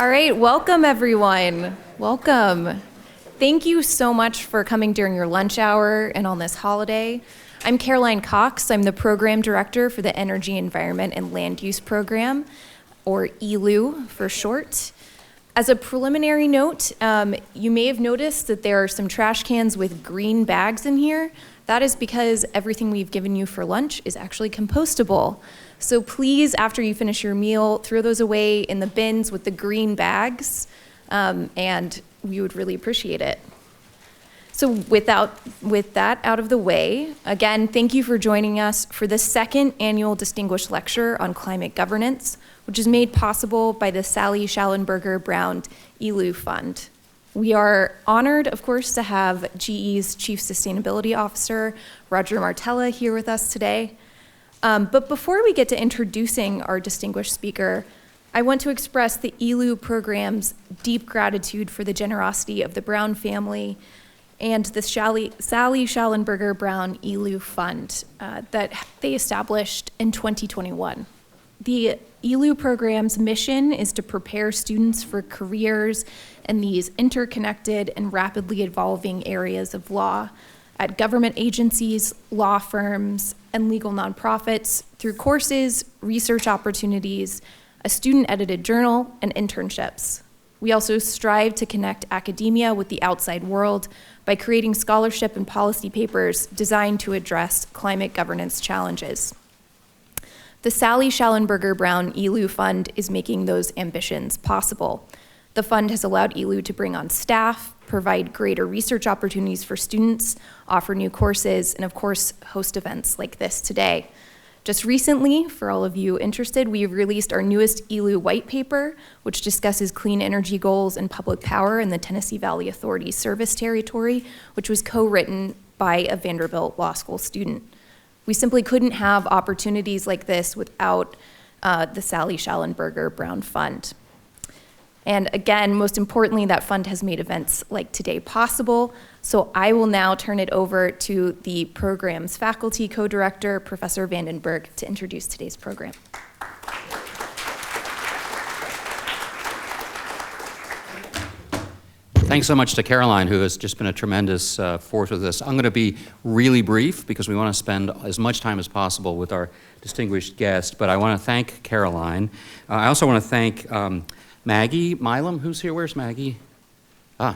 All right, welcome everyone. Welcome. Thank you so much for coming during your lunch hour and on this holiday. I'm Caroline Cox. I'm the program director for the Energy, Environment, and Land Use Program, or EELU for short. As a preliminary note, you may have noticed that there are some trash cans with green bags in here. That is because everything we've given you for lunch is actually compostable. So please, after you finish your meal, throw those away in the bins with the green bags, and we would really appreciate it. So with that out of the way, again, thank you for joining us for the second annual Distinguished Lecture on Climate Governance, which is made possible by the Sally Shallenberger Brown EELU Fund. We are honored, of course, to have GE's Chief Sustainability Officer, Roger Martella, here with us today. But before we get to introducing our distinguished speaker, I want to express the EELU program's deep gratitude for the generosity of the Brown family and the Sally Shallenberger Brown EELU Fund that they established in 2021. The EELU program's mission is to prepare students for careers in these interconnected and rapidly evolving areas of law at government agencies, law firms, and legal nonprofits through courses, research opportunities, a student-edited journal, and internships. We also strive to connect academia with the outside world by creating scholarship and policy papers designed to address climate governance challenges. The Sally Shallenberger Brown EELU Fund is making those ambitions possible. The fund has allowed EELU to bring on staff, provide greater research opportunities for students, offer new courses, and of course, host events like this today. Just recently, for all of you interested, we've released our newest EELU white paper, which discusses clean energy goals and public power in the Tennessee Valley Authority service territory, which was co-written by a Vanderbilt Law School student. We simply couldn't have opportunities like this without the Sally Shallenberger Brown Fund. And again, most importantly, that fund has made events like today possible. So I will now turn it over to the program's faculty co-director, Professor Vandenberg, to introduce today's program. Thanks so much to Caroline, who has just been a tremendous force with us. I'm going to be really brief because we want to spend as much time as possible with our distinguished guest, but I want to thank Caroline. I also want to thank Maggie Milam, who's here? Where's Maggie?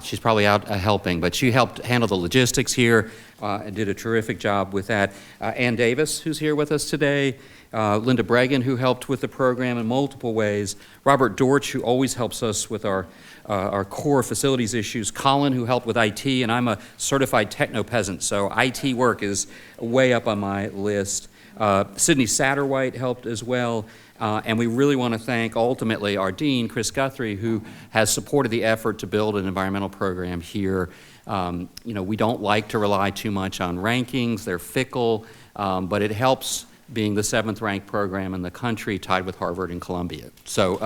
She's probably out helping, but she helped handle the logistics here and did a terrific job with that. Ann Davis, who's here with us today. Linda Bregan, who helped with the program in multiple ways. Robert Dortch, who always helps us with our core facilities issues. Colin, who helped with IT, and I'm a certified techno-peasant, so IT work is way up on my list. Sydney Satterwhite helped as well. And we really want to thank, ultimately, our dean, Chris Guthrie, who has supported the effort to build an environmental program here. We don't like to rely too much on rankings. They're fickle, but it helps being the 7th ranked program in the country, tied with Harvard and Columbia. So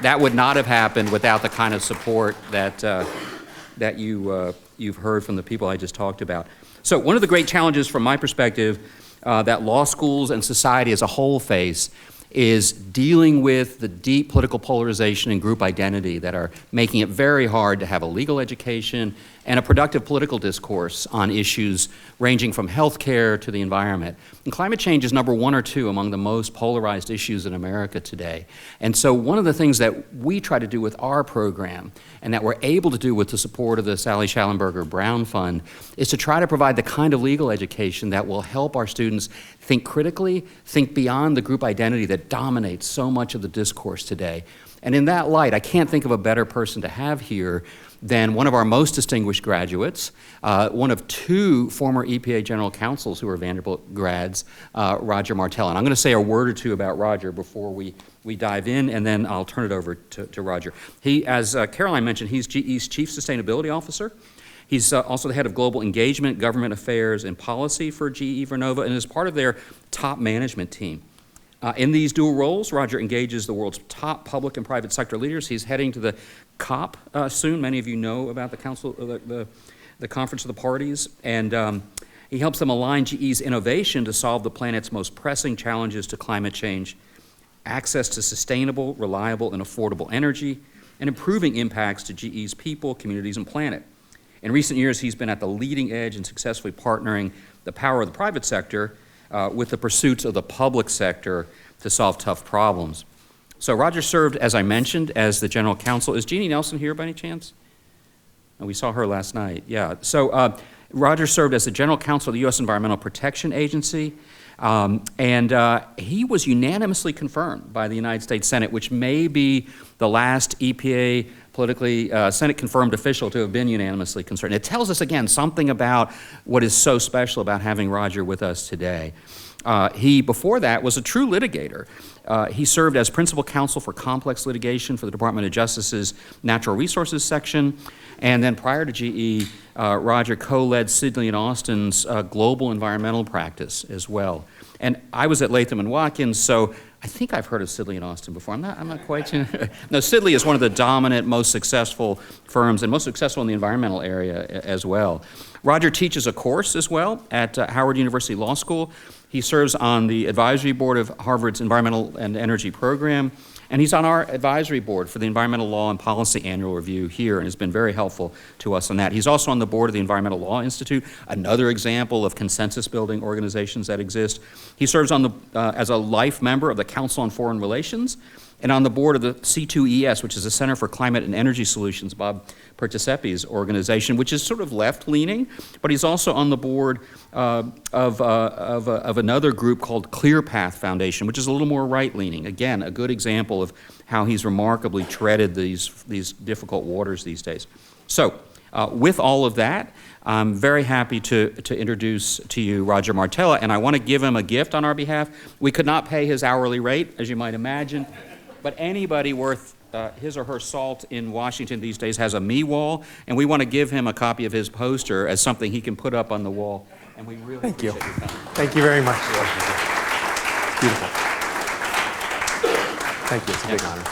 that would not have happened without the kind of support that you've heard from the people I just talked about. So one of the great challenges from my perspective that law schools and society as a whole face is dealing with the deep political polarization and group identity that are making it very hard to have a legal education and a productive political discourse on issues ranging from healthcare to the environment. And climate change is number 1 or 2 among the most polarized issues in America today. And so one of the things that we try to do with our program and that we're able to do with the support of the Sally Shallenberger Brown Fund is to try to provide the kind of legal education that will help our students think critically, think beyond the group identity that dominates so much of the discourse today. And in that light, I can't think of a better person to have here than one of our most distinguished graduates, one of 2 former EPA general counsels who are Vanderbilt grads, Roger Martella. And I'm going to say a word or 2 about Roger before we dive in, and then I'll turn it over to Roger. He, as Caroline mentioned, he's GE's Chief Sustainability Officer. He's also the head of global engagement, government affairs, and policy for GE Vernova, and is part of their top management team. In these dual roles, Roger engages the world's top public and private sector leaders. He's heading to the COP soon. Many of you know about the Council, the Conference of the Parties, and he helps them align GE's innovation to solve the planet's most pressing challenges to climate change, access to sustainable, reliable, and affordable energy, and improving impacts to GE's people, communities, and planet. In recent years, he's been at the leading edge in successfully partnering the power of the private sector with the pursuits of the public sector to solve tough problems. So Roger served, as I mentioned, as the general counsel. Is Jeannie Nelson here by any chance? Oh, we saw her last night, yeah. So Roger served as the general counsel of the U.S. Environmental Protection Agency, and he was unanimously confirmed by the United States Senate, which may be the last EPA politically Senate-confirmed official to have been unanimously concerned. It tells us, again, something about what is so special about having Roger with us today. He, before that, was a true litigator. He served as principal counsel for complex litigation for the Department of Justice's Natural Resources section, and then prior to GE, Roger co-led Sidley and Austin's global environmental practice as well. And I was at Latham and Watkins, so I think I've heard of Sidley and Austin before. I'm not quite sure. No, Sidley is one of the dominant, most successful firms, and most successful in the environmental area as well. Roger teaches a course as well at Howard University Law School. He serves on the advisory board of Harvard's Environmental and Energy Program, and he's on our advisory board for the Environmental Law and Policy Annual Review here, and has been very helpful to us on that. He's also on the board of the Environmental Law Institute, another example of consensus-building organizations that exist. He serves on as a life member of the Council on Foreign Relations, and on the board of the C2ES, which is the Center for Climate and Energy Solutions, Bob Percisepi's organization, which is sort of left-leaning, but he's also on the board of another group called Clear Path Foundation, which is a little more right-leaning. Again, a good example of how he's remarkably treaded these difficult waters these days. So, with all of that, I'm very happy to introduce to you Roger Martella, and I want to give him a gift on our behalf. We could not pay his hourly rate, as you might imagine, but anybody worth his or her salt in Washington these days has a me wall, and we want to give him a copy of his poster as something he can put up on the wall. And we really appreciate your time. Thank you very much. It's beautiful. Thank you. It's a big honor.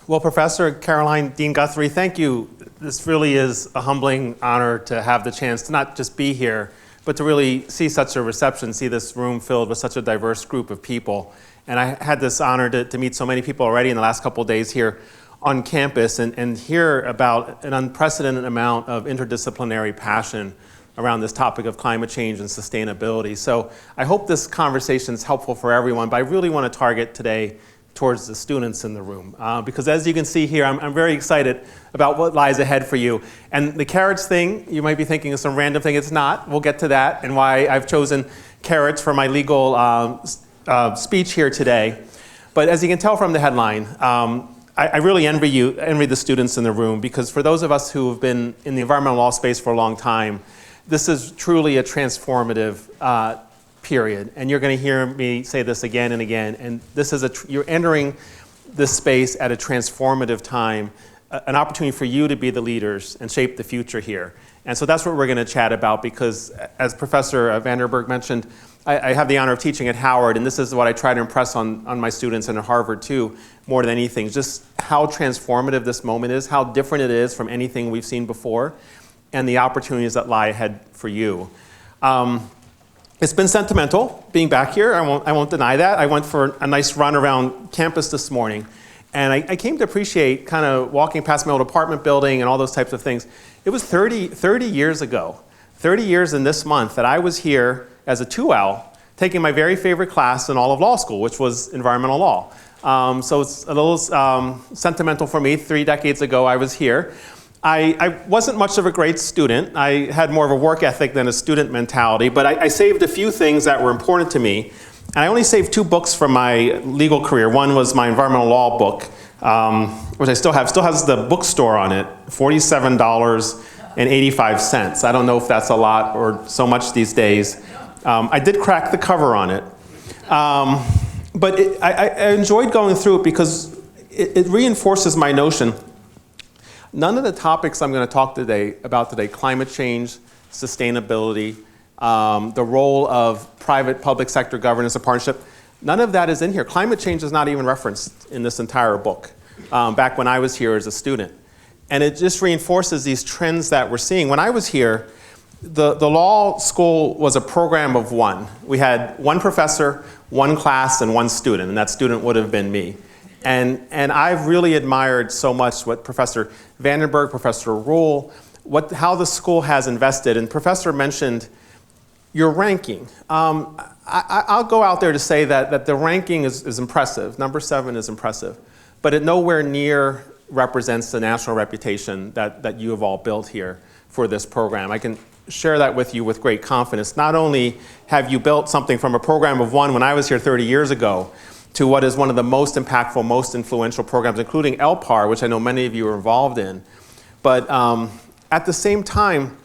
Well, Professor Caroline, Dean Guthrie, thank you. This really is a humbling honor to have the chance to not just be here, but to really see such a reception, see this room filled with such a diverse group of people. And I had this honor to meet so many people already in the last couple of days here on campus and hear about an unprecedented amount of interdisciplinary passion around this topic of climate change and sustainability. So I hope this conversation is helpful for everyone, but I really want to target today towards the students in the room. Because as you can see here, I'm very excited about what lies ahead for you. And the carrots thing, you might be thinking of some random thing. It's not. We'll get to that and why I've chosen carrots for my legal speech here today. But as you can tell from the headline, I really envy the students in the room, because for those of us who have been in the environmental law space for a long time, this is truly a transformative period. And you're going to hear me say this again and again. And this is you're entering this space at a transformative time, an opportunity for you to be the leaders and shape the future here. And so that's what we're going to chat about, because as Professor Vanderbilt mentioned, I have the honor of teaching at Howard, and this is what I try to impress on my students, and at Harvard too, more than anything, just how transformative this moment is, how different it is from anything we've seen before, and the opportunities that lie ahead for you. It's been sentimental being back here. I won't deny that. I went for a nice run around campus this morning, and I came to appreciate kind of walking past my old apartment building and all those types of things. It was 30 years ago, 30 years in this month, that I was here as a 2L taking my very favorite class in all of law school, which was environmental law. So it's a little sentimental for me. 3 decades ago, I was here. I wasn't much of a great student. I had more of a work ethic than a student mentality, but I saved a few things that were important to me. And I only saved 2 books from my legal career. One was my environmental law book, which I still have. Still has the bookstore on it, $47.85. I don't know if that's a lot or so much these days. I did crack the cover on it. But I enjoyed going through it because it reinforces my notion. None of the topics I'm going to talk about today, climate change, sustainability, the role of private-public sector governance and partnership, none of that is in here. Climate change is not even referenced in this entire book, back when I was here as a student. And it just reinforces these trends that we're seeing. When I was here, the law school was a program of one. We had one professor, one class, and one student, and that student would have been me. And I've really admired so much what Professor Vandenberg, Professor Rule, how the school has invested. And Professor mentioned your ranking. I'll go out there to say that the ranking is impressive. Number 7 is impressive. But it nowhere near represents the national reputation that you have all built here for this program. I can share that with you with great confidence. Not only have you built something from a program of 1 when I was here 30 years ago to what is one of the most impactful, most influential programs, including LPAR, which I know many of you are involved in. But at the same time,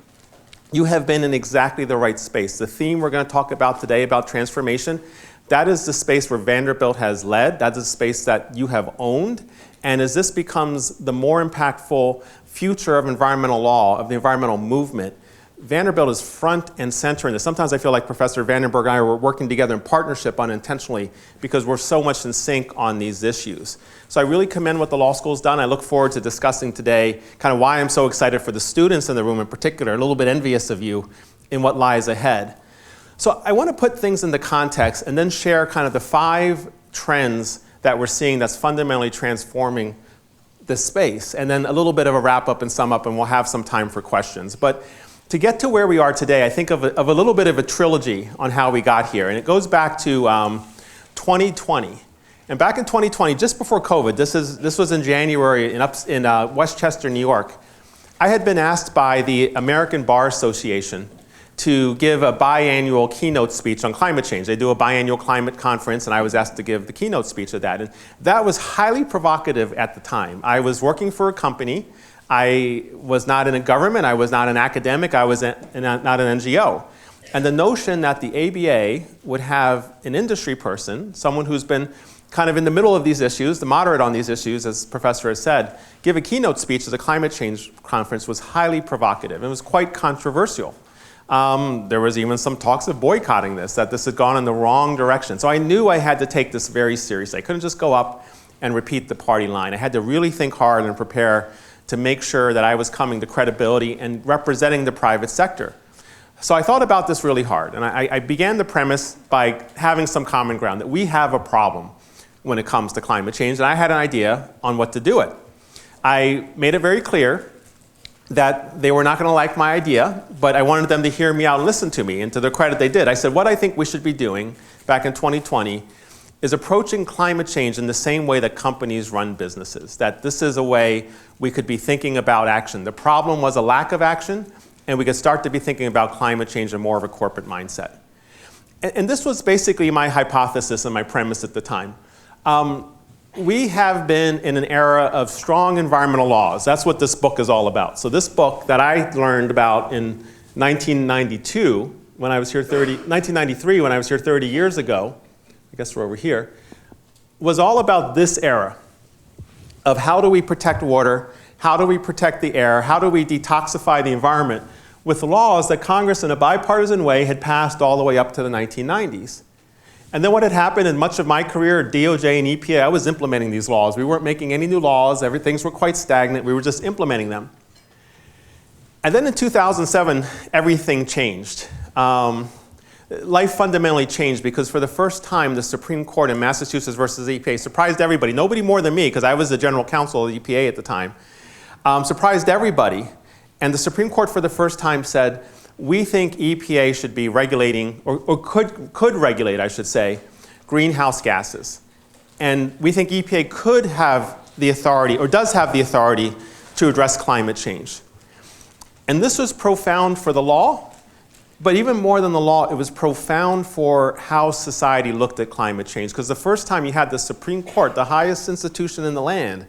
you have been in exactly the right space. The theme we're going to talk about today about transformation, that is the space where Vanderbilt has led. That is the space that you have owned. And as this becomes the more impactful future of environmental law, of the environmental movement, Vanderbilt is front and center in this. Sometimes I feel like Professor Vandenberg and I are working together in partnership unintentionally because we're so much in sync on these issues. So I really commend what the law school's done. I look forward to discussing today kind of why I'm so excited for the students in the room in particular, a little bit envious of you in what lies ahead. So I want to put things into context and then share kind of the 5 trends that we're seeing that's fundamentally transforming this space, and then a little bit of a wrap up and sum up, and we'll have some time for questions. But to get to where we are today, I think of a little bit of a trilogy on how we got here. And it goes back to 2020. And back in 2020, just before COVID, this was in January in Westchester, New York, I had been asked by the American Bar Association to give a biannual keynote speech on climate change. They do a biannual climate conference, and I was asked to give the keynote speech at that. And that was highly provocative at the time. I was working for a company. I was not in a government, I was not an academic, I was not an NGO. And the notion that the ABA would have an industry person, someone who's been kind of in the middle of these issues, the moderate on these issues, as the professor has said, give a keynote speech at a climate change conference was highly provocative. It was quite controversial. There was even some talks of boycotting this, that this had gone in the wrong direction. So I knew I had to take this very seriously. I couldn't just go up and repeat the party line. I had to really think hard and prepare to make sure that I was coming to credibility and representing the private sector. So I thought about this really hard, and I began the premise by having some common ground, that we have a problem when it comes to climate change, and I had an idea on what to do it. I made it very clear that they were not going to like my idea, but I wanted them to hear me out and listen to me, and to their credit they did. I said, what I think we should be doing back in 2020 is approaching climate change in the same way that companies run businesses, that this is a way we could be thinking about action. The problem was a lack of action, and we could start to be thinking about climate change in more of a corporate mindset. And this was basically my hypothesis and my premise at the time. We have been in an era of strong environmental laws. That's what this book is all about. So this book that I learned about in 1993, when I was here 30 years ago, I guess we're over here, was all about this era of how do we protect water, how do we protect the air, how do we detoxify the environment with laws that Congress in a bipartisan way had passed all the way up to the 1990s. And then what had happened in much of my career at DOJ and EPA, I was implementing these laws. We weren't making any new laws, things were quite stagnant, we were just implementing them. And then in 2007, everything changed. Life fundamentally changed because for the first time, the Supreme Court in Massachusetts versus the EPA surprised everybody. Nobody more than me, because I was the general counsel of the EPA at the time. Surprised everybody. And the Supreme Court for the first time said, we think EPA should be regulating, or could regulate, I should say, greenhouse gases. And we think EPA could have the authority, or does have the authority, to address climate change. And this was profound for the law, but even more than the law, it was profound for how society looked at climate change. Because the first time you had the Supreme Court, the highest institution in the land,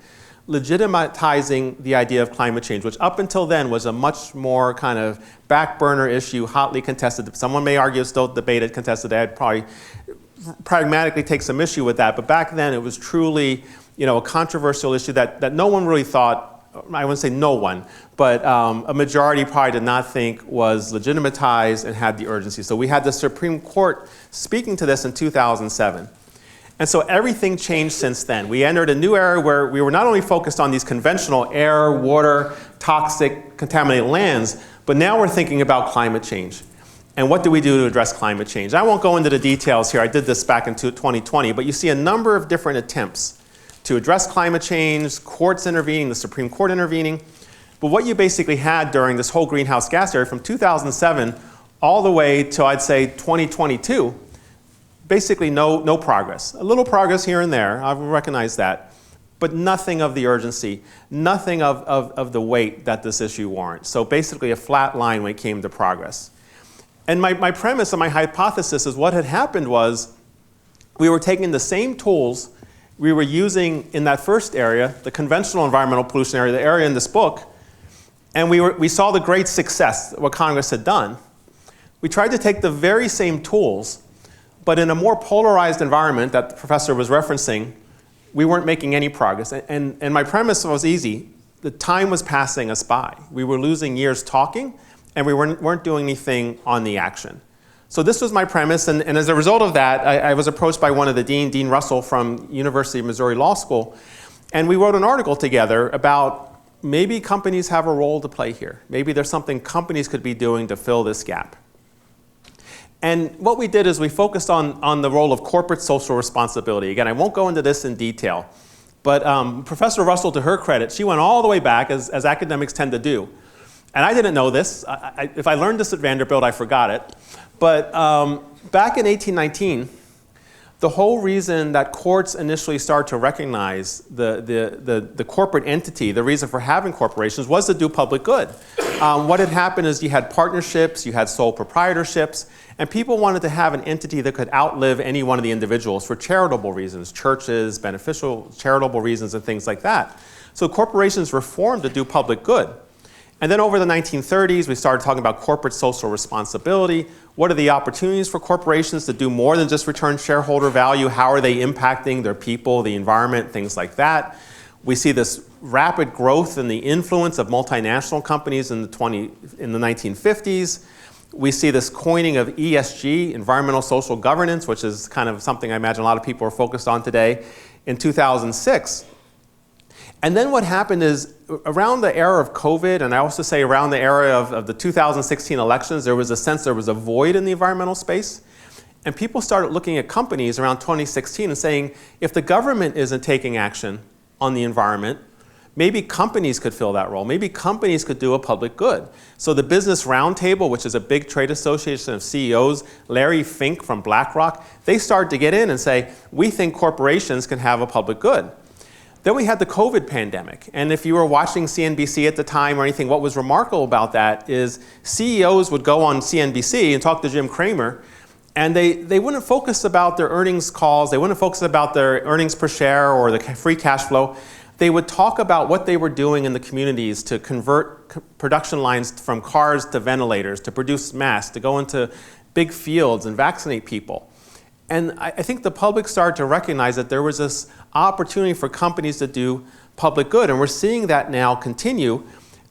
legitimatizing the idea of climate change, which up until then was a much more kind of back burner issue, hotly contested. Someone may argue it's still debated, contested. I'd probably pragmatically take some issue with that. But back then it was truly, a controversial issue that no one really thought, I wouldn't say no one, but a majority probably did not think was legitimatized and had the urgency. So we had the Supreme Court speaking to this in 2007. And so everything changed since then. We entered a new era where we were not only focused on these conventional air, water, toxic, contaminated lands, but now we're thinking about climate change. And what do we do to address climate change? I won't go into the details here. I did this back in 2020, but you see a number of different attempts to address climate change, courts intervening, the Supreme Court intervening. But what you basically had during this whole greenhouse gas area from 2007 all the way to, I'd say, 2022, basically no progress. A little progress here and there, I recognize that, but nothing of the urgency, nothing of the weight that this issue warrants. So basically a flat line when it came to progress. And my premise and my hypothesis is what had happened was we were taking the same tools we were using in that first area, the conventional environmental pollution area, the area in this book, and we saw the great success, what Congress had done. We tried to take the very same tools, but in a more polarized environment that the professor was referencing, we weren't making any progress. And my premise was easy. The time was passing us by. We were losing years talking, and we weren't doing anything on the action. So this was my premise, and as a result of that, I was approached by one of the Dean Russell from University of Missouri Law School, and we wrote an article together about maybe companies have a role to play here. Maybe there's something companies could be doing to fill this gap. And what we did is we focused on the role of corporate social responsibility. Again, I won't go into this in detail, but Professor Russell, to her credit, she went all the way back, as academics tend to do. And I didn't know this. If I learned this at Vanderbilt, I forgot it. But back in 1819, the whole reason that courts initially started to recognize the corporate entity, the reason for having corporations, was to do public good. What had happened is you had partnerships, you had sole proprietorships, and people wanted to have an entity that could outlive any one of the individuals for charitable reasons, churches, beneficial charitable reasons, and things like that. So corporations were formed to do public good. And then over the 1930s, we started talking about corporate social responsibility. What are the opportunities for corporations to do more than just return shareholder value? How are they impacting their people, the environment, things like that? We see this rapid growth in the influence of multinational companies in the 1950s. We see this coining of ESG, environmental social governance, which is kind of something I imagine a lot of people are focused on today, in 2006. And then what happened is, around the era of COVID, and I also say around the era of the 2016 elections, there was a sense there was a void in the environmental space. And people started looking at companies around 2016 and saying, if the government isn't taking action on the environment, maybe companies could fill that role. Maybe companies could do a public good. So the Business Roundtable, which is a big trade association of CEOs, Larry Fink from BlackRock, they started to get in and say, we think corporations can have a public good. Then we had the COVID pandemic, and if you were watching CNBC at the time or anything, what was remarkable about that is CEOs would go on CNBC and talk to Jim Cramer, and they wouldn't focus about their earnings calls, they wouldn't focus about their earnings per share or the free cash flow. They would talk about what they were doing in the communities to convert production lines from cars to ventilators, to produce masks, to go into big fields and vaccinate people. And I think the public started to recognize that there was this opportunity for companies to do public good. And we're seeing that now continue,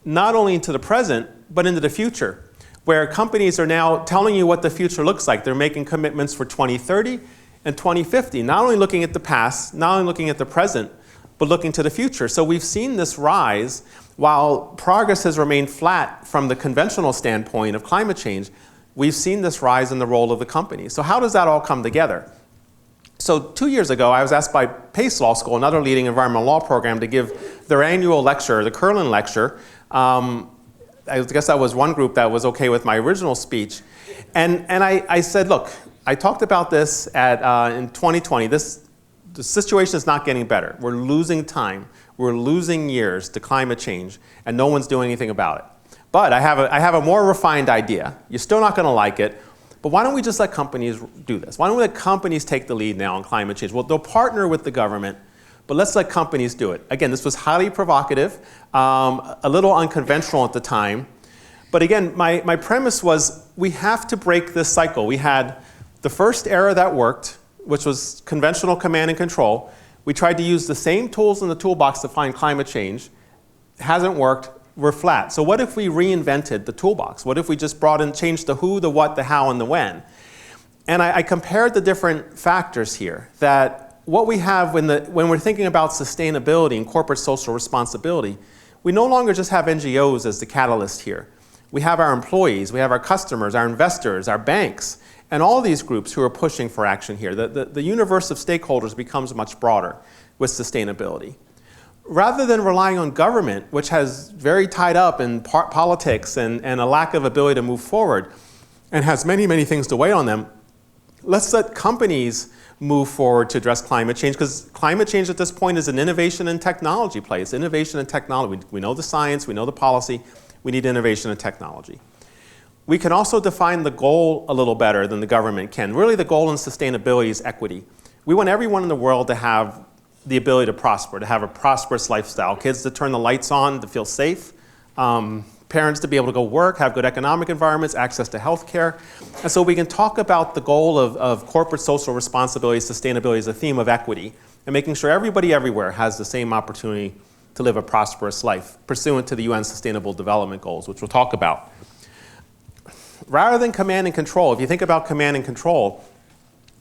not only into the present, but into the future, where companies are now telling you what the future looks like. They're making commitments for 2030 and 2050, not only looking at the past, not only looking at the present, but looking to the future. So we've seen this rise, while progress has remained flat from the conventional standpoint of climate change. We've seen this rise in the role of the company. So how does that all come together? So 2 years ago, I was asked by Pace Law School, another leading environmental law program, to give their annual lecture, the Curlin Lecture. I guess that was one group that was okay with my original speech. And I said, look, I talked about this in 2020. The situation is not getting better. We're losing time. We're losing years to climate change, and no one's doing anything about it. But I have a more refined idea. You're still not going to like it, but why don't we just let companies do this? Why don't we let companies take the lead now on climate change? Well, they'll partner with the government, but let's let companies do it. Again, this was highly provocative, a little unconventional at the time. But again, my premise was we have to break this cycle. We had the first era that worked, which was conventional command and control. We tried to use the same tools in the toolbox to find climate change. It hasn't worked. We're flat. So what if we reinvented the toolbox? What if we just changed the who, the what, the how, and the when? And I compared the different factors here, that what we have when we're thinking about sustainability and corporate social responsibility, we no longer just have NGOs as the catalyst here. We have our employees, we have our customers, our investors, our banks, and all these groups who are pushing for action here. The universe of stakeholders becomes much broader. with sustainability. Rather than relying on government, which has very tied up in politics and a lack of ability to move forward and has many, many things to weigh on them, let's let companies move forward to address climate change, because climate change at this point is an innovation and technology play. It's innovation and technology. We know the science, we know the policy, we need innovation and technology. We can also define the goal a little better than the government can. Really, the goal in sustainability is equity. We want everyone in the world to have the ability to prosper, to have a prosperous lifestyle. Kids to turn the lights on, to feel safe. Parents to be able to go work, have good economic environments, access to health care. And so we can talk about the goal of corporate social responsibility, sustainability as a theme of equity, and making sure everybody everywhere has the same opportunity to live a prosperous life, pursuant to the UN Sustainable Development Goals, which we'll talk about. Rather than command and control, if you think about command and control,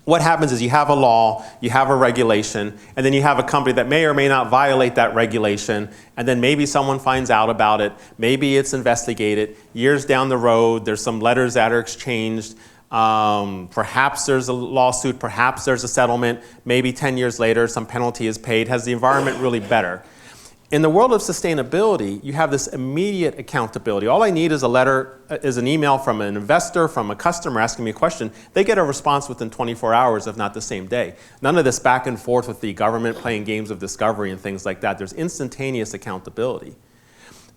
what happens is you have a law, you have a regulation, and then you have a company that may or may not violate that regulation, and then maybe someone finds out about it, maybe it's investigated. Years down the road, there's some letters that are exchanged. Perhaps there's a lawsuit, perhaps there's a settlement. Maybe 10 years later, some penalty is paid. Has the environment really better? In the world of sustainability, you have this immediate accountability. All I need is a letter, is an email from an investor, from a customer asking me a question. They get a response within 24 hours, if not the same day. None of this back and forth with the government playing games of discovery and things like that. There's instantaneous accountability.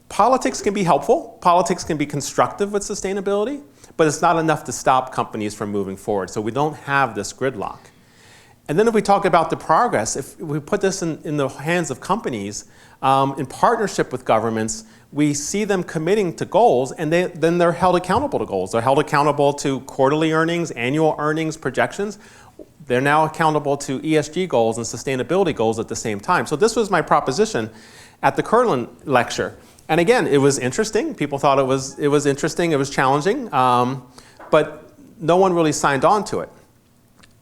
Politics can be helpful. Politics can be constructive with sustainability, but it's not enough to stop companies from moving forward. So we don't have this gridlock. And then if we talk about the progress, if we put this in the hands of companies, in partnership with governments, we see them committing to goals, and then they're held accountable to goals. They're held accountable to quarterly earnings, annual earnings projections. They're now accountable to ESG goals and sustainability goals at the same time. So this was my proposition at the Kirtland lecture. And again, it was interesting. People thought it was interesting, it was challenging, but no one really signed on to it.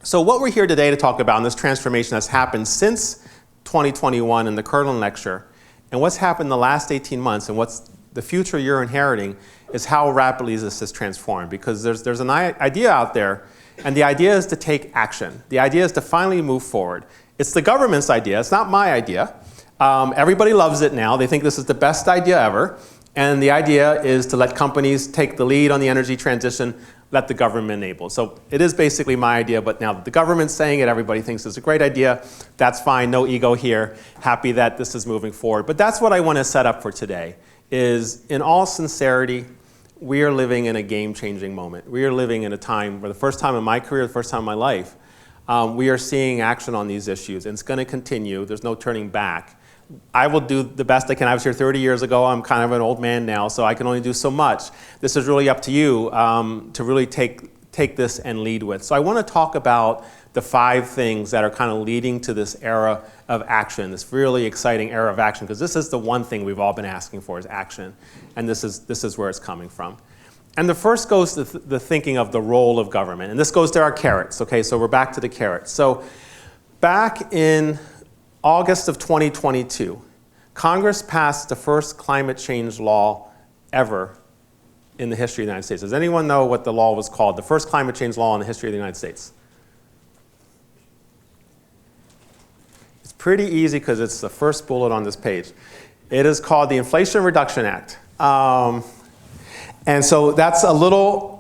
So what we're here today to talk about in this transformation that's happened since 2021 in the Kirtland lecture, and what's happened in the last 18 months and what's the future you're inheriting, is how rapidly this has transformed. Because there's an idea out there, and the idea is to take action. The idea is to finally move forward. It's the government's idea, it's not my idea. Everybody loves it now. They think this is the best idea ever. And the idea is to let companies take the lead on the energy transition, let the government enable. So it is basically my idea, but now that the government's saying it, everybody thinks it's a great idea. That's fine, no ego here. Happy that this is moving forward. But that's what I want to set up for today, is in all sincerity, we are living in a game-changing moment. We are living in a time where the first time in my career, the first time in my life, we are seeing action on these issues, and it's going to continue. There's no turning back. I will do the best I can. I was here 30 years ago. I'm kind of an old man now, so I can only do so much. This is really up to you to really take this and lead with. So I want to talk about the 5 things that are kind of leading to this era of action, this really exciting era of action, because this is the one thing we've all been asking for, is action. And this is where it's coming from. And the first goes to the thinking of the role of government. And this goes to our carrots, okay? So we're back to the carrots. So back in August of 2022, Congress passed the first climate change law ever in the history of the United States. Does anyone know what the law was called? The first climate change law in the history of the United States? It's pretty easy because it's the first bullet on this page. It is called the Inflation Reduction Act. And so that's a little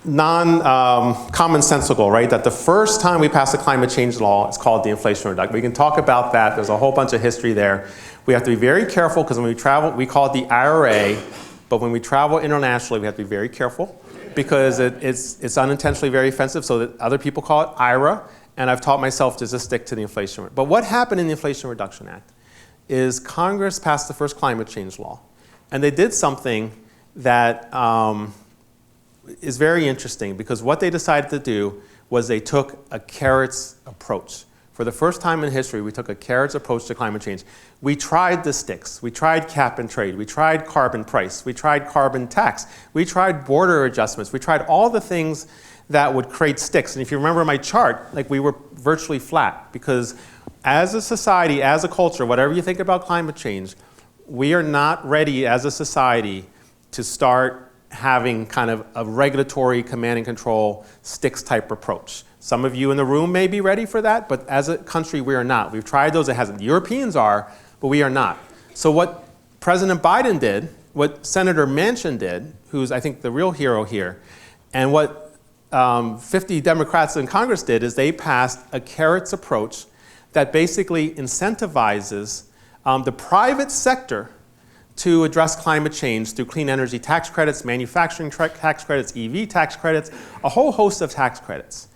non-commonsensical, right? That the first time we passed a climate change law, it's called the Inflation Reduction. We can talk about that. There's a whole bunch of history there. We have to be very careful, because when we travel, we call it the IRA, but when we travel internationally, we have to be very careful, because it's unintentionally very offensive, so that other people call it IRA, and I've taught myself to just stick to the Inflation. But what happened in the Inflation Reduction Act is Congress passed the first climate change law, and they did something that is very interesting, because what they decided to do was they took a carrots approach. For the first time in history, we took a carrots approach to climate change. We tried the sticks. We tried cap and trade. We tried carbon price. We tried carbon tax. We tried border adjustments. We tried all the things that would create sticks. And if you remember my chart, like, we were virtually flat, because as a society, as a culture, whatever you think about climate change, we are not ready as a society to start having kind of a regulatory command and control sticks type approach. Some of you in the room may be ready for that, but as a country, we are not. We've tried those, it hasn't. The Europeans are, but we are not. So what President Biden did, what Senator Manchin did, who's I think the real hero here, and what 50 Democrats in Congress did is they passed a carrots approach that basically incentivizes the private sector to address climate change through clean energy tax credits, manufacturing tax credits, EV tax credits, a whole host of tax credits.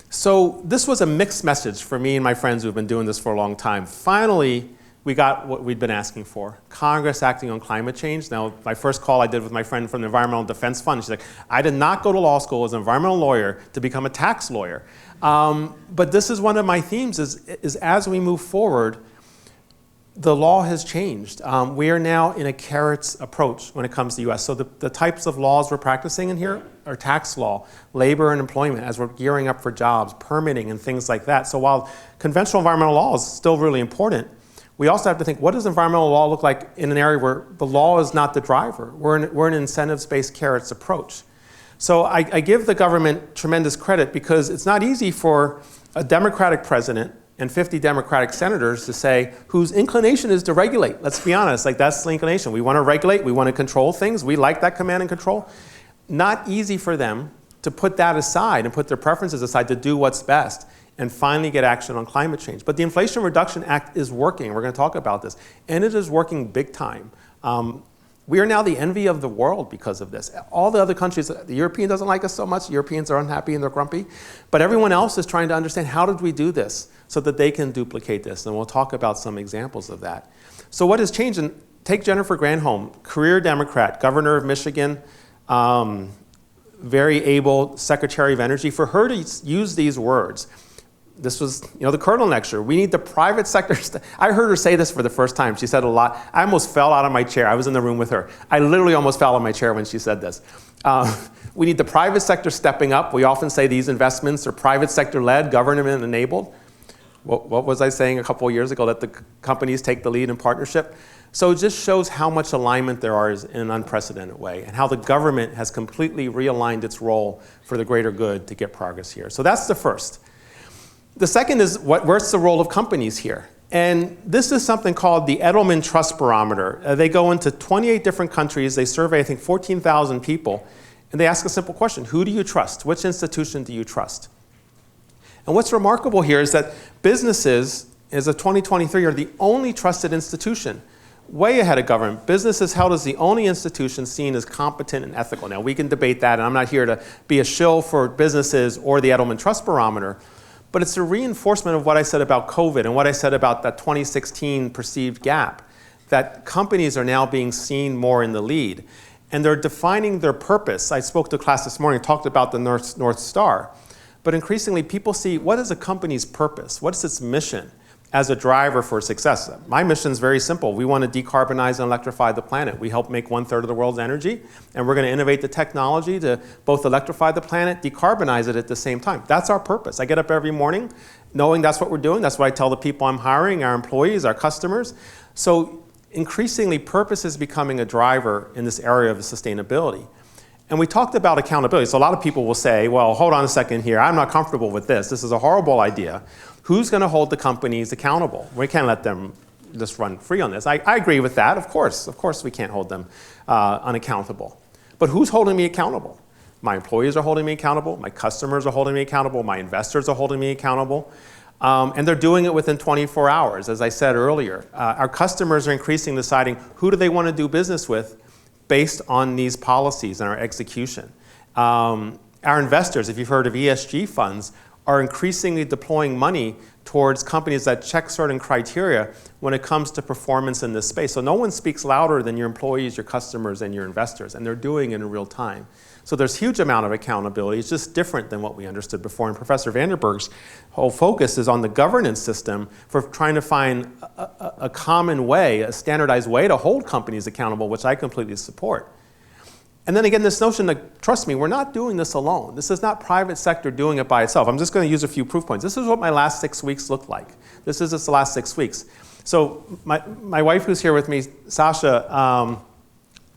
So this was a mixed message for me and my friends who have been doing this for a long time. Finally, we got what we'd been asking for, Congress acting on climate change. Now, my first call I did with my friend from the Environmental Defense Fund, she's like, I did not go to law school as an environmental lawyer to become a tax lawyer. But this is one of my themes, is as we move forward, the law has changed. We are now in a carrots approach when it comes to the US. So the types of laws we're practicing in here are tax law, labor and employment, as we're gearing up for jobs, permitting and things like that. So while conventional environmental law is still really important, we also have to think, what does environmental law look like in an area where the law is not the driver? We're an incentives-based carrots approach. So I give the government tremendous credit because it's not easy for a Democratic president and 50 Democratic senators to say, whose inclination is to regulate. Let's be honest, like that's the inclination. We want to regulate, we want to control things, we like that command and control. Not easy for them to put that aside and put their preferences aside to do what's best and finally get action on climate change. But the Inflation Reduction Act is working. We're going to talk about this. And it is working big time. We are now the envy of the world because of this. All the other countries, the European doesn't like us so much. The Europeans are unhappy and they're grumpy. But everyone else is trying to understand, how did we do this so that they can duplicate this? And we'll talk about some examples of that. So what has changed? And take Jennifer Granholm, career Democrat, governor of Michigan, very able Secretary of Energy. For her to use these words, this was, the Colonel lecture. We need the private sector. I heard her say this for the first time. She said a lot. I almost fell out of my chair. I was in the room with her. I literally almost fell out of my chair when she said this. We need the private sector stepping up. We often say these investments are private sector led, government enabled. What was I saying a couple of years ago? That the companies take the lead in partnership. So it just shows how much alignment there is in an unprecedented way, and how the government has completely realigned its role for the greater good to get progress here. So that's the first. The second is, where's the role of companies here? And this is something called the Edelman Trust Barometer. They go into 28 different countries. They survey, I think, 14,000 people. And they ask a simple question. Who do you trust? Which institution do you trust? And what's remarkable here is that businesses, as of 2023, are the only trusted institution, way ahead of government. Business is held as the only institution seen as competent and ethical. Now, we can debate that, and I'm not here to be a shill for businesses or the Edelman Trust Barometer. But it's a reinforcement of what I said about COVID and what I said about that 2016 perceived gap, that companies are now being seen more in the lead. And they're defining their purpose. I spoke to a class this morning, talked about the North Star. But increasingly, people see, what is a company's purpose? What is its mission as a driver for success? My mission is very simple. We want to decarbonize and electrify the planet. We help make 1/3 of the world's energy, and we're going to innovate the technology to both electrify the planet, decarbonize it at the same time. That's our purpose. I get up every morning knowing that's what we're doing. That's what I tell the people I'm hiring, our employees, our customers. So increasingly, purpose is becoming a driver in this area of sustainability. And we talked about accountability. So a lot of people will say, well, hold on a second here. I'm not comfortable with this. This is a horrible idea. Who's going to hold the companies accountable? We can't let them just run free on this. I agree with that, of course. Of course we can't hold them unaccountable. But who's holding me accountable? My employees are holding me accountable. My customers are holding me accountable. My investors are holding me accountable. And they're doing it within 24 hours, as I said earlier. Our customers are increasingly deciding who do they want to do business with based on these policies and our execution. Our investors, if you've heard of ESG funds, are increasingly deploying money towards companies that check certain criteria when it comes to performance in this space. So no one speaks louder than your employees, your customers, and your investors, and they're doing it in real time. So there's a huge amount of accountability. It's just different than what we understood before. And Professor Vanderberg's whole focus is on the governance system for trying to find a common way, a standardized way to hold companies accountable, which I completely support. And then again, this notion that, trust me, we're not doing this alone. This is not private sector doing it by itself. I'm just going to use a few proof points. This is what my last 6 weeks looked like. This is just the last 6 weeks. So my wife who's here with me, Sasha,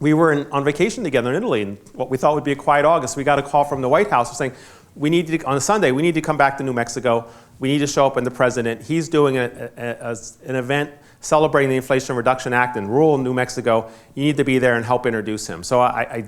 we were on vacation together in Italy, and what we thought would be a quiet August, we got a call from the White House saying, on a Sunday, we need to come back to New Mexico. We need to show up in the president. He's doing an event celebrating the Inflation Reduction Act in rural New Mexico. You need to be there and help introduce him. So I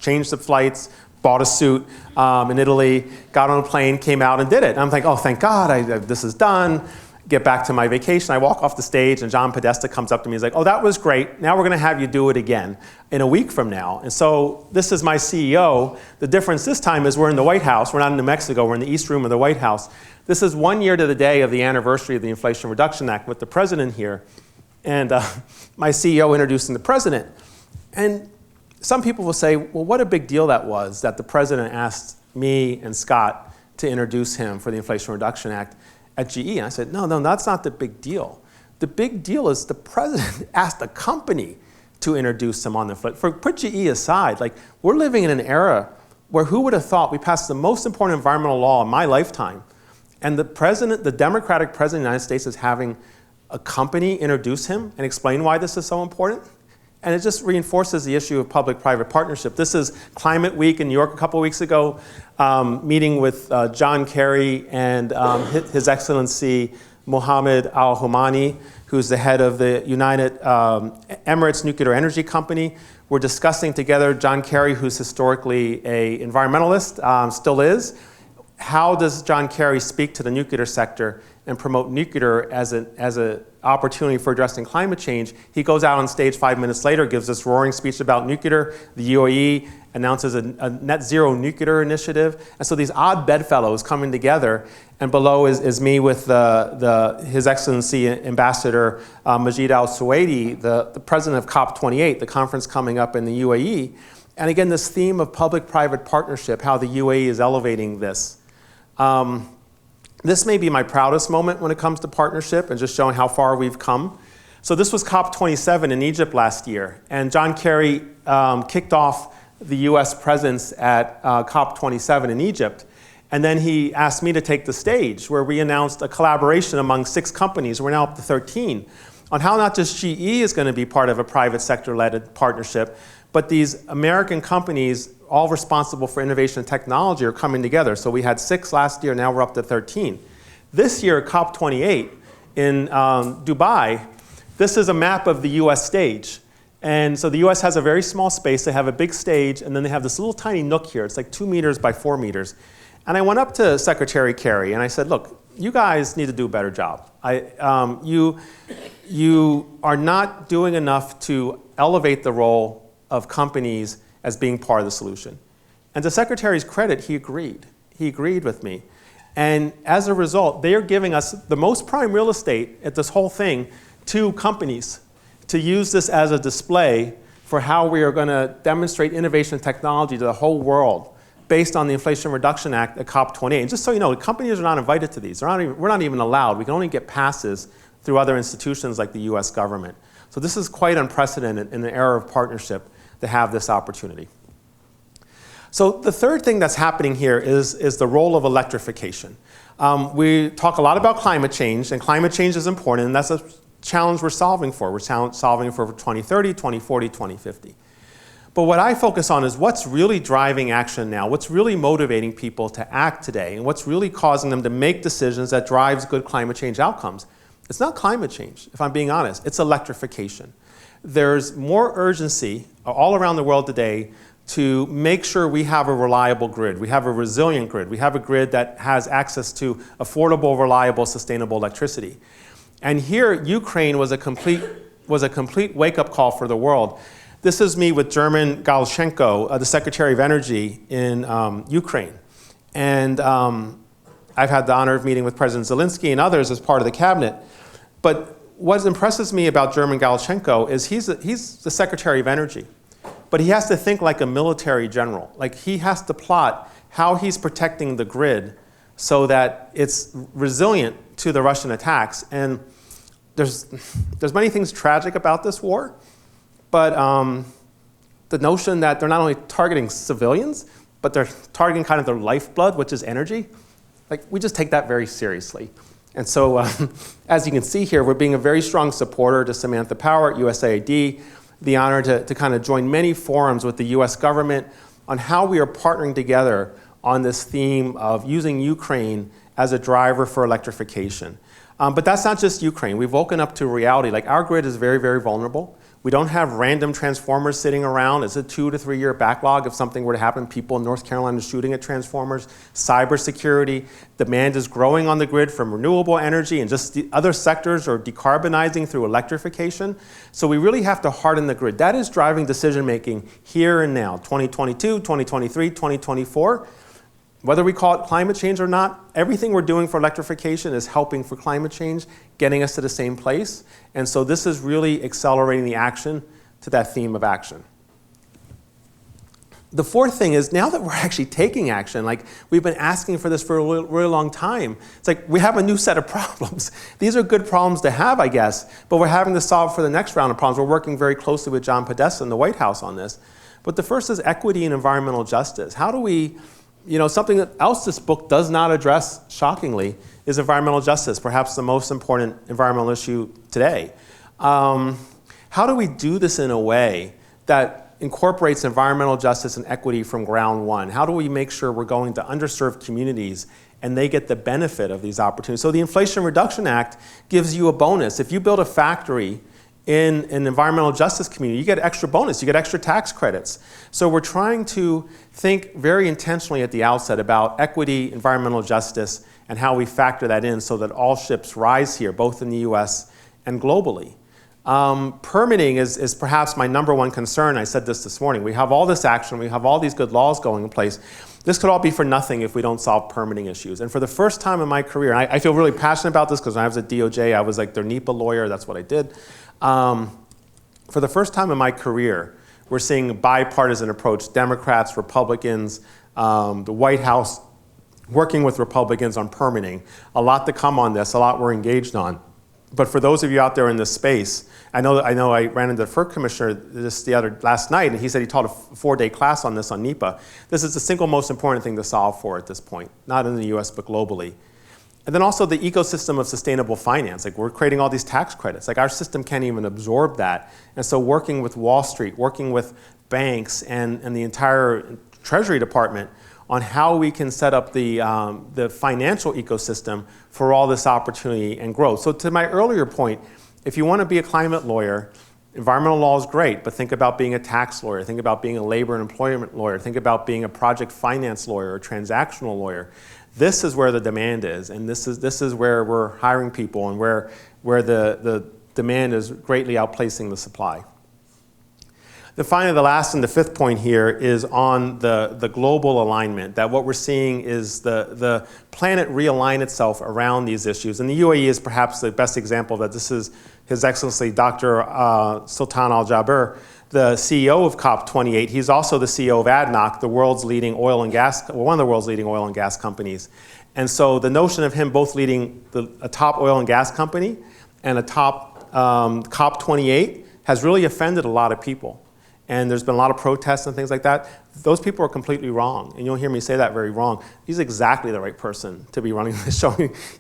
changed the flights, bought a suit in Italy, got on a plane, came out and did it. And I'm like, oh, thank God, this is done. Get back to my vacation. I walk off the stage and John Podesta comes up to me. He's like, oh, that was great. Now we're going to have you do it again in a week from now. And so this is my CEO. The difference this time is we're in the White House. We're not in New Mexico. We're in the East Room of the White House. This is 1 year to the day of the anniversary of the Inflation Reduction Act with the president here. And my CEO introducing the president. And some people will say, well, what a big deal that was that the president asked me and Scott to introduce him for the Inflation Reduction Act at GE. And I said, no, that's not the big deal. The big deal is the president asked a company to introduce him on the foot. Put GE aside, like we're living in an era where who would have thought we passed the most important environmental law in my lifetime, and the president, the Democratic president of the United States, is having a company introduce him and explain why this is so important? And it just reinforces the issue of public-private partnership. This is Climate Week in New York a couple weeks ago, meeting with John Kerry and His Excellency Mohammed Al-Homani, who's the head of the United Emirates Nuclear Energy Company. We're discussing together, John Kerry, who's historically an environmentalist, still is. How does John Kerry speak to the nuclear sector and promote nuclear as an opportunity for addressing climate change? He goes out on stage 5 minutes later, gives this roaring speech about nuclear. The UAE announces a net zero nuclear initiative. And so these odd bedfellows coming together, and below is me with His Excellency Ambassador Majid Al-Suwaidi, the president of COP28, the conference coming up in the UAE. And again, this theme of public-private partnership, how the UAE is elevating this. This may be my proudest moment when it comes to partnership and just showing how far we've come. So this was COP27 in Egypt last year, and John Kerry kicked off the US presence at COP27 in Egypt. And then he asked me to take the stage, where we announced a collaboration among 6 companies, we're now up to 13, on how not just GE is going to be part of a private sector-led partnership, but these American companies, all responsible for innovation and technology, are coming together. So we had 6 last year, now we're up to 13. This year, COP28 in Dubai, this is a map of the US stage. And so the US has a very small space, they have a big stage, and then they have this little tiny nook here. It's like 2 meters by 4 meters. And I went up to Secretary Kerry and I said, look, you guys need to do a better job. You are not doing enough to elevate the role of companies as being part of the solution. And to Secretary's credit, he agreed. He agreed with me. And as a result, they are giving us the most prime real estate at this whole thing to companies to use this as a display for how we are going to demonstrate innovation and technology to the whole world based on the Inflation Reduction Act at COP28. And just so you know, companies are not invited to these. We're not even allowed. We can only get passes through other institutions like the US government. So this is quite unprecedented in the era of partnership to have this opportunity. So the third thing that's happening here is the role of electrification. We talk a lot about climate change, and climate change is important, and that's a challenge we're solving for. We're solving for 2030, 2040, 2050. But what I focus on is what's really driving action now, what's really motivating people to act today, and what's really causing them to make decisions that drives good climate change outcomes. It's not climate change, if I'm being honest, it's electrification. There's more urgency all around the world today to make sure we have a reliable grid, we have a resilient grid, we have a grid that has access to affordable, reliable, sustainable electricity. And here, Ukraine was a complete wake-up call for the world. This is me with German Galchenko, the Secretary of Energy in Ukraine. And I've had the honor of meeting with President Zelensky and others as part of the cabinet. But what impresses me about German Galchenko is he's the Secretary of Energy, but he has to think like a military general. Like he has to plot how he's protecting the grid so that it's resilient to the Russian attacks. And there's many things tragic about this war, but the notion that they're not only targeting civilians, but they're targeting kind of their lifeblood, which is energy, like we just take that very seriously. And so, as you can see here, we're being a very strong supporter to Samantha Power at USAID. the honor to kind of join many forums with the US government on how we are partnering together on this theme of using Ukraine as a driver for electrification. But that's not just Ukraine. We've woken up to reality. Like, our grid is very, very vulnerable. We don't have random transformers sitting around. It's a 2 to 3 year backlog. If something were to happen, people in North Carolina are shooting at transformers. Cybersecurity, demand is growing on the grid from renewable energy, and just the other sectors are decarbonizing through electrification. So we really have to harden the grid. That is driving decision making here and now, 2022, 2023, 2024. Whether we call it climate change or not, everything we're doing for electrification is helping for climate change, getting us to the same place. And so this is really accelerating the action to that theme of action. The fourth thing is, now that we're actually taking action, like, we've been asking for this for a really long time, it's like we have a new set of problems. These are good problems to have, I guess, but we're having to solve for the next round of problems. We're working very closely with John Podesta in the White House on this. But the first is equity and environmental justice. How do we, something else this book does not address, shockingly, is environmental justice, perhaps the most important environmental issue today. How do we do this in a way that incorporates environmental justice and equity from ground one? How do we make sure we're going to underserved communities and they get the benefit of these opportunities? So the Inflation Reduction Act gives you a bonus. If you build a factory in an environmental justice community, you get extra bonus, you get extra tax credits. So we're trying to think very intentionally at the outset about equity, environmental justice, and how we factor that in so that all ships rise here, both in the US and globally. Permitting is perhaps my number one concern. I said this morning. We have all this action, we have all these good laws going in place. This could all be for nothing if we don't solve permitting issues. And for the first time in my career, and I feel really passionate about this because when I was at DOJ, I was like their NEPA lawyer, that's what I did. For the first time in my career, we're seeing a bipartisan approach, Democrats, Republicans, the White House working with Republicans on permitting. A lot to come on this, a lot we're engaged on. But for those of you out there in this space, I know I ran into the FERC commissioner last night, and he said he taught a 4-day class on this on NEPA. This is the single most important thing to solve for at this point, not in the US, but globally. And then also the ecosystem of sustainable finance. Like, we're creating all these tax credits. Like, our system can't even absorb that. And so working with Wall Street, working with banks and the entire Treasury Department on how we can set up the financial ecosystem for all this opportunity and growth. So to my earlier point, if you want to be a climate lawyer, environmental law is great, but think about being a tax lawyer, think about being a labor and employment lawyer, think about being a project finance lawyer or transactional lawyer. This is where the demand is, and this is where we're hiring people and where the demand is greatly outplacing the supply. Then finally, the last and the fifth point here is on the global alignment, that what we're seeing is the planet realign itself around these issues. And the UAE is perhaps the best example of that. This is His Excellency Dr. Sultan Al Jaber, the CEO of COP28. He's also the CEO of ADNOC, the world's leading oil and gas, one of the world's leading oil and gas companies. And so the notion of him both leading a top oil and gas company and a top COP28 has really offended a lot of people. And there's been a lot of protests and things like that. Those people are completely wrong, and you'll hear me say that very wrong. He's exactly the right person to be running this show.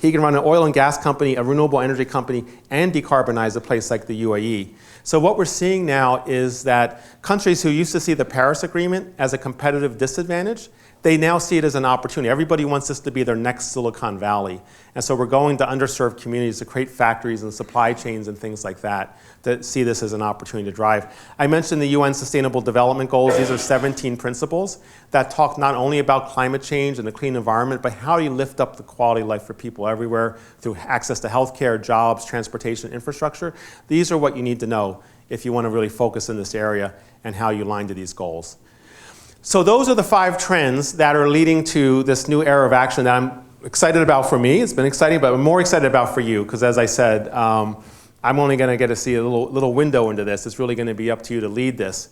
He can run an oil and gas company, a renewable energy company, and decarbonize a place like the UAE. So what we're seeing now is that countries who used to see the Paris Agreement as a competitive disadvantage, they now see it as an opportunity. Everybody wants this to be their next Silicon Valley. And so we're going to underserved communities to create factories and supply chains and things like that see this as an opportunity to drive. I mentioned the UN Sustainable Development Goals. These are 17 principles that talk not only about climate change and the clean environment, but how you lift up the quality of life for people everywhere through access to healthcare, jobs, transportation, infrastructure. These are what you need to know if you want to really focus in this area and how you align to these goals. So those are the 5 trends that are leading to this new era of action that I'm excited about for me. It's been exciting, but I'm more excited about for you, because as I said, I'm only going to get to see a little window into this. It's really going to be up to you to lead this.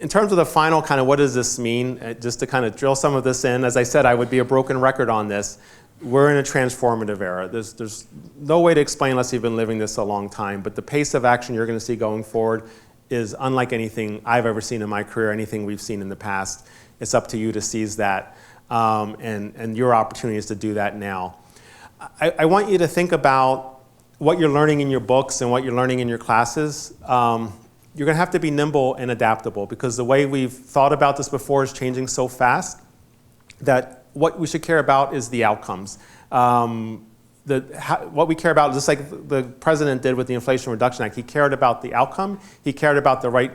In terms of the final kind of what does this mean, just to kind of drill some of this in, as I said, I would be a broken record on this. We're in a transformative era. There's no way to explain unless you've been living this a long time, but the pace of action you're going to see going forward is unlike anything I've ever seen in my career, anything we've seen in the past. It's up to you to seize that, and your opportunity is to do that now. I want you to think about what you're learning in your books and what you're learning in your classes. you're going to have to be nimble and adaptable, because the way we've thought about this before is changing so fast that what we should care about is the outcomes. What we care about, just like the president did with the Inflation Reduction Act, he cared about the outcome, he cared about the right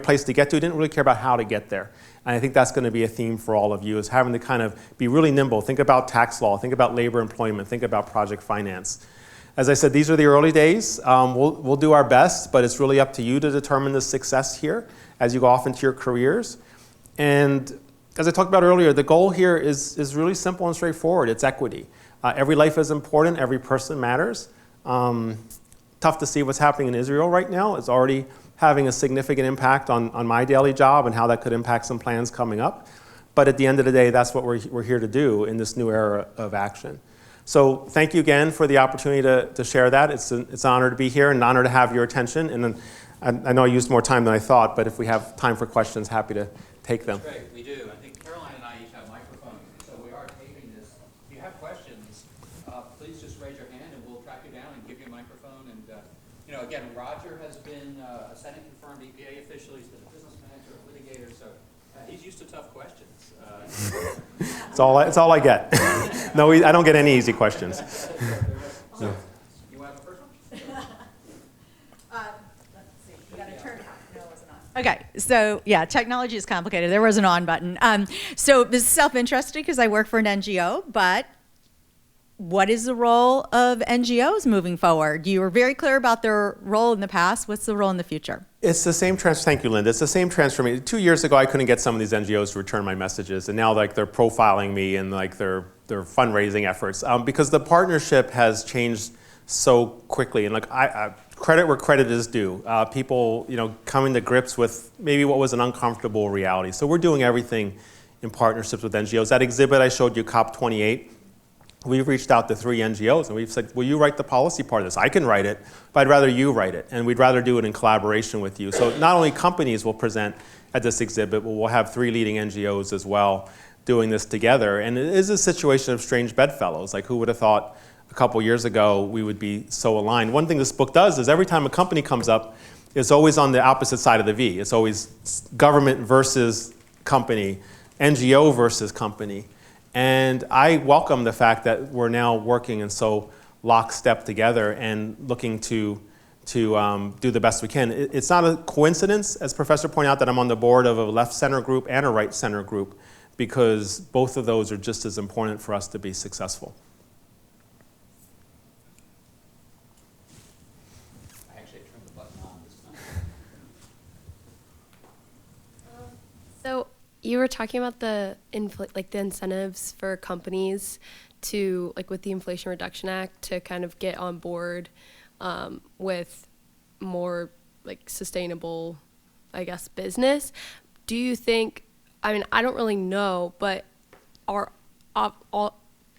place to get to, he didn't really care about how to get there. And I think that's going to be a theme for all of you, is having to kind of be really nimble. Think about tax law, think about labor employment, think about project finance. As I said, these are the early days. We'll do our best, but it's really up to you to determine the success here as you go off into your careers. And as I talked about earlier, the goal here is really simple and straightforward. It's equity. Every life is important. Every person matters. Tough to see what's happening in Israel right now. It's already having a significant impact on my daily job and how that could impact some plans coming up. But at the end of the day, that's what we're here to do in this new era of action. So thank you again for the opportunity to share that. It's an honor to be here and an honor to have your attention. And I know I used more time than I thought, but if we have time for questions, happy to take them. That's great, we do. I think Caroline and I each have microphones, so we are taping this. If you have questions, please just raise your hand and we'll track you down and give you a microphone. And again, Roger has been a Senate-confirmed EPA official. He's been a business manager, a litigator, so he's used to tough questions. It's all I get. No, I don't get any easy questions. So, you want the first one? Let's see. You got to turn it on. No, it wasn't on. Okay, so yeah, technology is complicated. There was an on button. So this is self-interested because I work for an NGO, but what is the role of NGOs moving forward? You were very clear about their role in the past. What's the role in the future? It's the same thank you, Linda. It's the same transformation. 2 years ago, I couldn't get some of these NGOs to return my messages, and now they're profiling me and their fundraising efforts, because the partnership has changed so quickly. And I credit where credit is due. People, coming to grips with maybe what was an uncomfortable reality. So we're doing everything in partnerships with NGOs. That exhibit I showed you, COP28. We've reached out to 3 NGOs and we've said, will you write the policy part of this? I can write it, but I'd rather you write it. And we'd rather do it in collaboration with you. So not only companies will present at this exhibit, but we'll have 3 leading NGOs as well doing this together. And it is a situation of strange bedfellows. Like, who would have thought a couple years ago we would be so aligned? One thing this book does is every time a company comes up, it's always on the opposite side of the V. It's always government versus company, NGO versus company. And I welcome the fact that we're now working in so lockstep together and looking to do the best we can. It's not a coincidence, as Professor pointed out, that I'm on the board of a left center group and a right center group, because both of those are just as important for us to be successful. I actually turned the button on this time. So you were talking about the incentives for companies to, with the Inflation Reduction Act, to kind of get on board with more sustainable, I guess, business. Do you think, I don't really know, but are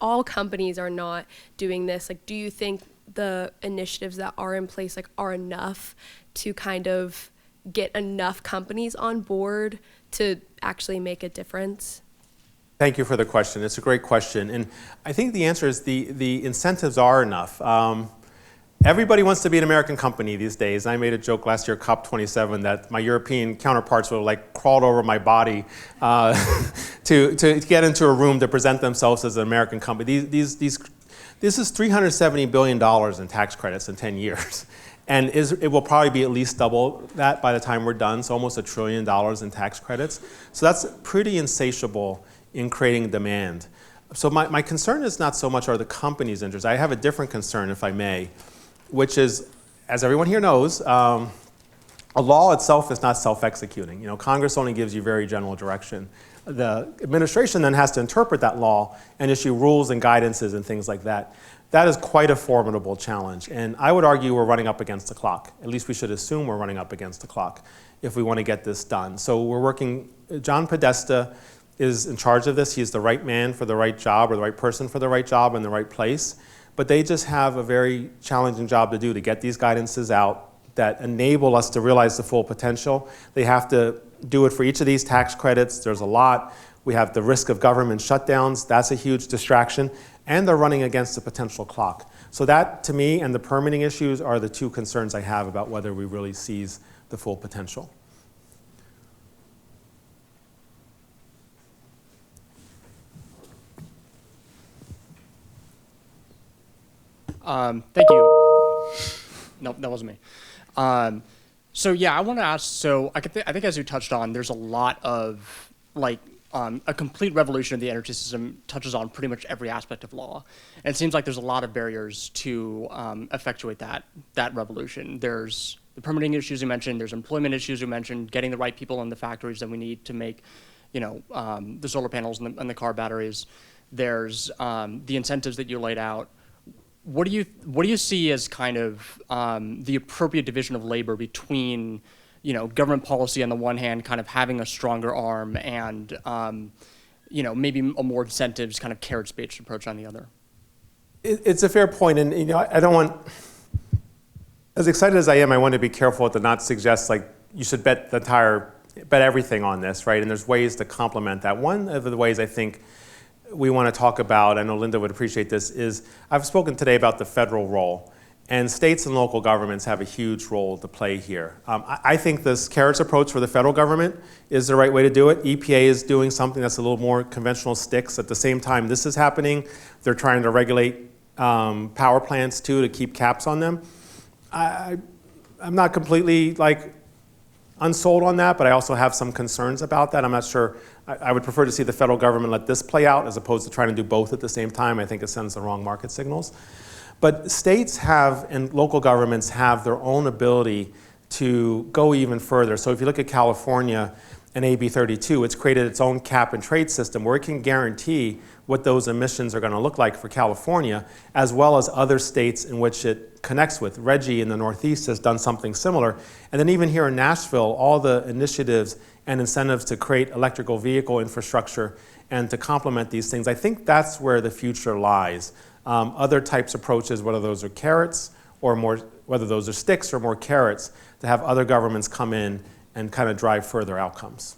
all companies are not doing this? Do you think the initiatives that are in place are enough to kind of get enough companies on board to actually make a difference? Thank you for the question. It's a great question. And I think the answer is the incentives are enough. Everybody wants to be an American company these days. I made a joke last year, COP27, that my European counterparts would have crawled over my body to get into a room to present themselves as an American company. This is $370 billion in tax credits in 10 years. And it will probably be at least double that by the time we're done, so almost $1 trillion in tax credits. So that's pretty insatiable in creating demand. So my concern is not so much are the companies' interests. I have a different concern, if I may, which is, as everyone here knows, a law itself is not self-executing. Congress only gives you very general direction. The administration then has to interpret that law and issue rules and guidances and things like that. That is quite a formidable challenge. And I would argue we're running up against the clock. At least we should assume we're running up against the clock if we want to get this done. So we're working, John Podesta is in charge of this. He's the right man for the right job, or the right person for the right job in the right place. But they just have a very challenging job to do to get these guidances out that enable us to realize the full potential. They have to do it for each of these tax credits. There's a lot. We have the risk of government shutdowns. That's a huge distraction. And they're running against the potential clock. So that, to me, and the permitting issues are the 2 concerns I have about whether we really seize the full potential. Thank you. Nope, that wasn't me. So yeah, I want to ask. So I think as you touched on, there's a lot of a complete revolution of the energy system touches on pretty much every aspect of law, and it seems like there's a lot of barriers to effectuate that revolution. There's the permitting issues you mentioned. There's employment issues you mentioned. Getting the right people in the factories that we need to make, the solar panels and the car batteries. There's the incentives that you laid out. What do you see as kind of the appropriate division of labor between, government policy on the one hand, kind of having a stronger arm, and maybe a more incentives kind of carrots-based approach on the other? It's a fair point, and I don't want, as excited as I am, I want to be careful to not suggest like you should bet everything on this, right? And there's ways to complement that. One of the ways I think we want to talk about, I know Linda would appreciate this, is I've spoken today about the federal role, and states and local governments have a huge role to play here. I think this carrots approach for the federal government is the right way to do it. EPA is doing something that's a little more conventional sticks. At the same time this is happening, they're trying to regulate power plants too to keep caps on them. I'm not completely unsold on that, but I also have some concerns about that. I'm not sure. I would prefer to see the federal government let this play out as opposed to trying to do both at the same time. I think it sends the wrong market signals. But states have and local governments have their own ability to go even further. So if you look at California and AB 32, it's created its own cap and trade system where it can guarantee what those emissions are going to look like for California, as well as other states in which it connects with. Reggie in the Northeast has done something similar. And then even here in Nashville, all the initiatives and incentives to create electrical vehicle infrastructure and to complement these things, I think that's where the future lies. Other types of approaches, whether those are carrots or more, whether those are sticks or more carrots, to have other governments come in and kind of drive further outcomes.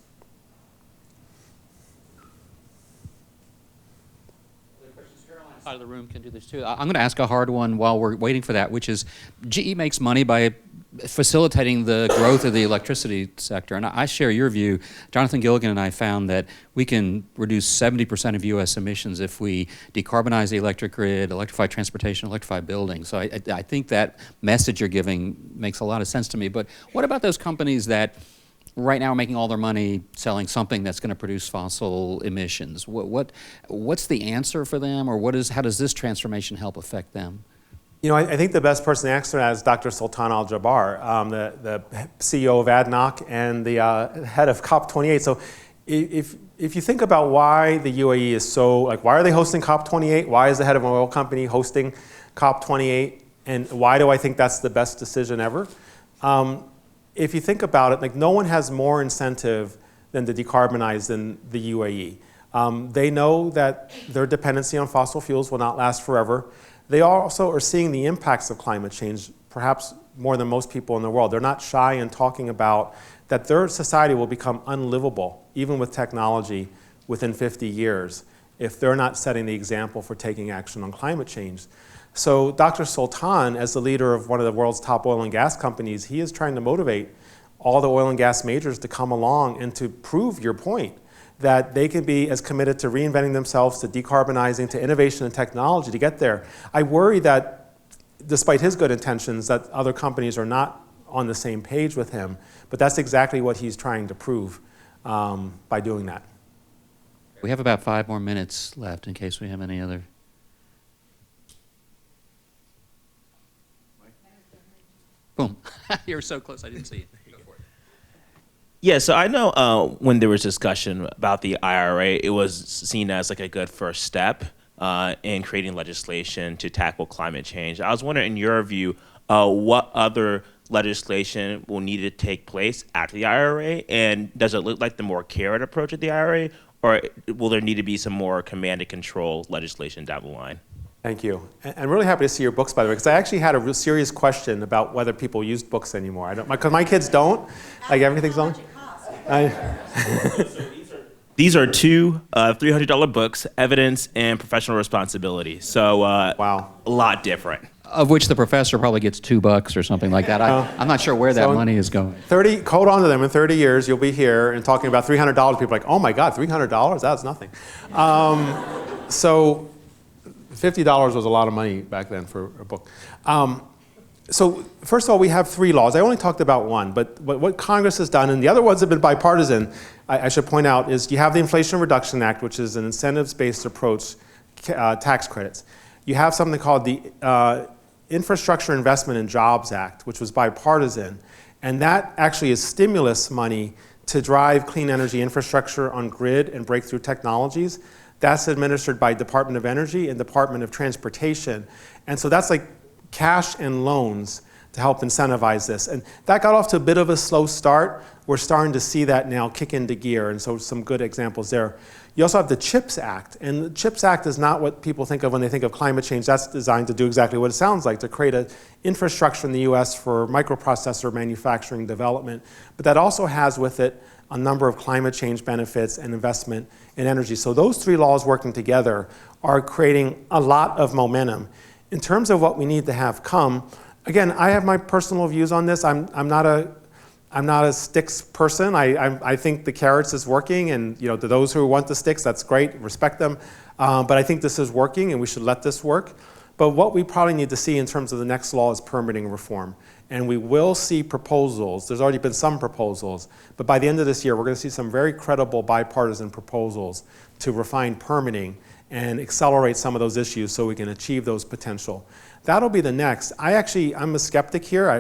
Out of the room can do this too. I'm going to ask a hard one while we're waiting for that, which is GE makes money by facilitating the growth of the electricity sector. And I share your view. Jonathan Gilligan and I found that we can reduce 70% of U.S. emissions if we decarbonize the electric grid, electrify transportation, electrify buildings. So I think that message you're giving makes a lot of sense to me. But what about those companies that right now are making all their money selling something that's going to produce fossil emissions? What's the answer for them, or how does this transformation help affect them? I think the best person to answer that is Dr. Sultan Al-Jabbar, the CEO of ADNOC and the head of COP28. So if you think about why the UAE is so, why are they hosting COP28? Why is the head of an oil company hosting COP28? And why do I think that's the best decision ever? If you think about it, no one has more incentive than to decarbonize than the UAE. They know that their dependency on fossil fuels will not last forever. They also are seeing the impacts of climate change, perhaps more than most people in the world. They're not shy in talking about that their society will become unlivable, even with technology, within 50 years, if they're not setting the example for taking action on climate change. So Dr. Sultan, as the leader of one of the world's top oil and gas companies, he is trying to motivate all the oil and gas majors to come along and to prove your point, that they can be as committed to reinventing themselves, to decarbonizing, to innovation and technology to get there. I worry that, despite his good intentions, that other companies are not on the same page with him, but that's exactly what he's trying to prove by doing that. We have about 5 more minutes left in case we have any other. Boom. You're so close, I didn't see you. Yeah, so I know when there was discussion about the IRA, it was seen as a good first step in creating legislation to tackle climate change. I was wondering, in your view, what other legislation will need to take place after the IRA, and does it look like the more carrot approach of the IRA, or will there need to be some more command and control legislation down the line? Thank you. And I'm really happy to see your books, by the way, because I actually had a real serious question about whether people use books anymore. Because my kids don't. Everything's on. These are 2 $300 books, Evidence and Professional Responsibility. So wow, a lot different. of which the professor probably gets $2 or something like that. I'm not sure where that So- money is going. Hold on to them. In 30 years, you'll be here and talking about $300. People are like, oh my God, $300? That's nothing. So $50 was a lot of money back then for a book. So first of all, we have 3 laws. I only talked about one, but what Congress has done, and the other ones have been bipartisan, I should point out, is you have the Inflation Reduction Act, which is an incentives-based approach, tax credits. You have something called the Infrastructure Investment and Jobs Act, which was bipartisan, and that actually is stimulus money to drive clean energy infrastructure on grid and breakthrough technologies. That's administered by Department of Energy and Department of Transportation, and so that's like cash and loans to help incentivize this. And that got off to a bit of a slow start. We're starting to see that now kick into gear, and so some good examples there. You also have the CHIPS Act, and the CHIPS Act is not what people think of when they think of climate change. That's designed to do exactly what it sounds like, to create an infrastructure in the US for microprocessor manufacturing development. But that also has with it a number of climate change benefits and investment in energy. So those 3 laws working together are creating a lot of momentum. In terms of what we need to have come, again, I have my personal views on this. I'm not a sticks person. I think the carrots is working, and to those who want the sticks, that's great, respect them. But I think this is working, and we should let this work. But what we probably need to see in terms of the next law is permitting reform. And we will see proposals. There's already been some proposals, but by the end of this year, we're going to see some very credible bipartisan proposals to refine permitting and accelerate some of those issues so we can achieve those potential. That'll be the next. I'm a skeptic here.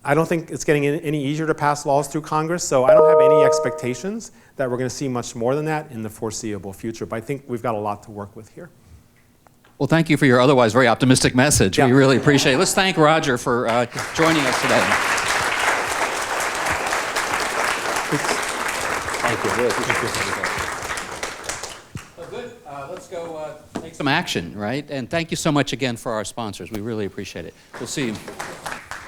I don't think it's getting any easier to pass laws through Congress, so I don't have any expectations that we're going to see much more than that in the foreseeable future. But I think we've got a lot to work with here. Well, thank you for your otherwise very optimistic message. Yeah. We really appreciate it. Let's thank Roger for joining us today. Thank you. Really appreciate it. Well, good. Let's go take some action, right? And thank you so much again for our sponsors. We really appreciate it. We'll see you.